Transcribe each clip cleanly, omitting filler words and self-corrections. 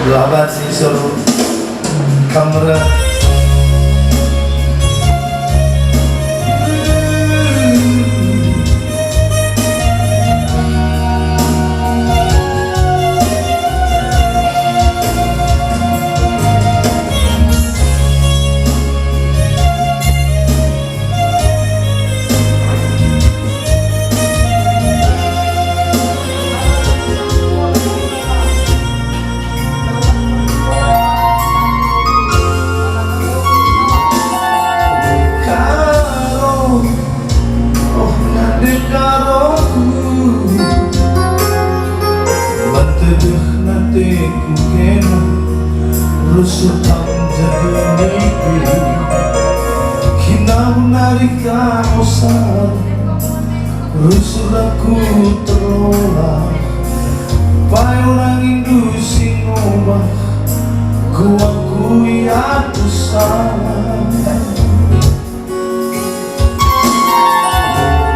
Labat si suruh kamera. Ku kena rusuk jadi mimpi kina menarik kamu saat rusuk aku terolak pai orang Indo sing ngobah ku akui aku salah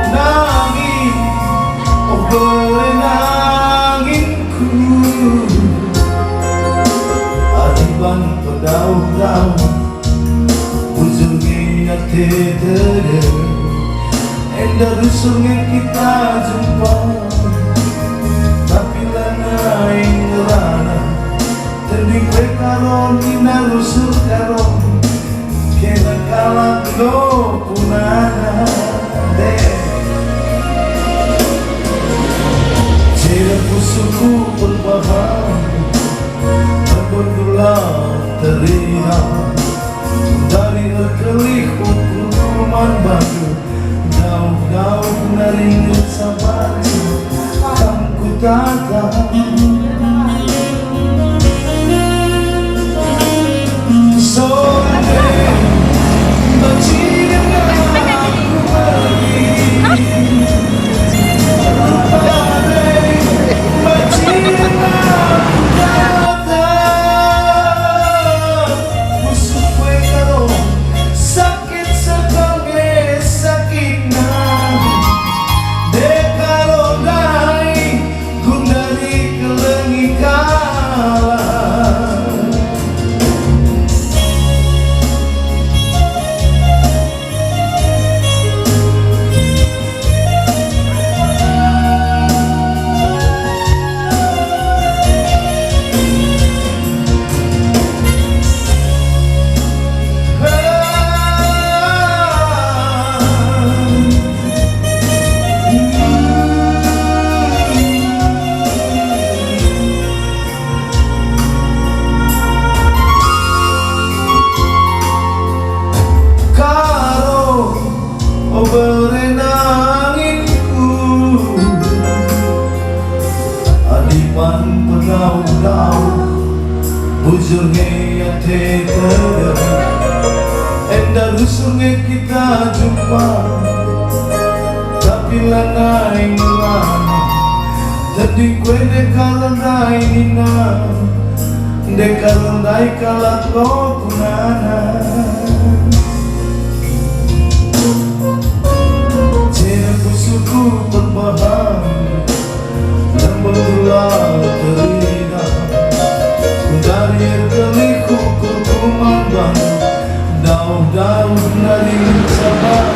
nangis oh berenanginku Adiban pedau-dau ujungnya tidak endah rusungnya kita jumpa tapi lana ingerana tadi pekaron ina rusuk karon kena kalah lo punana tidak pusuku berbahaya bergelar teriak dari erkelih hukuman batu daun-daun naringan sabar kamu tatap sore benci dengan aku pergi benci dengan berenanginku adipan pedau-dau bujurnya ya tidak endah rusungnya kita jumpa tapi lana ingurana tadi kue dekarandai nina dekarandai kalah lo punana suku berbahaya dan bergelar teriak dari erkelih hukuman batu daun-daun dari sabar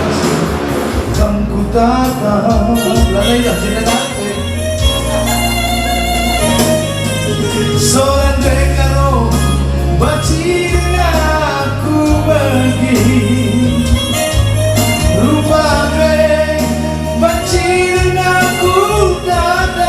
kamu ku tatap lalailah tidak seorang dekaro baci dengan aku pergi rupa benci dengan aku tatap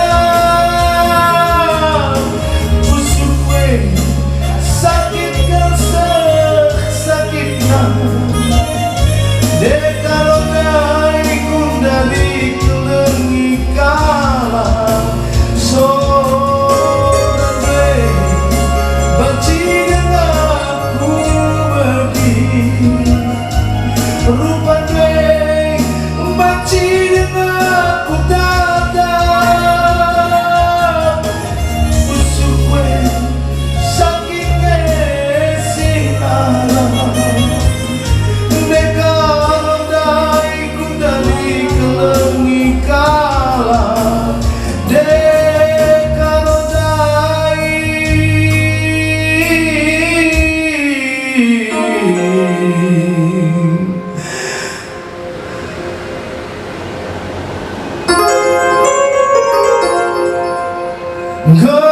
Engkau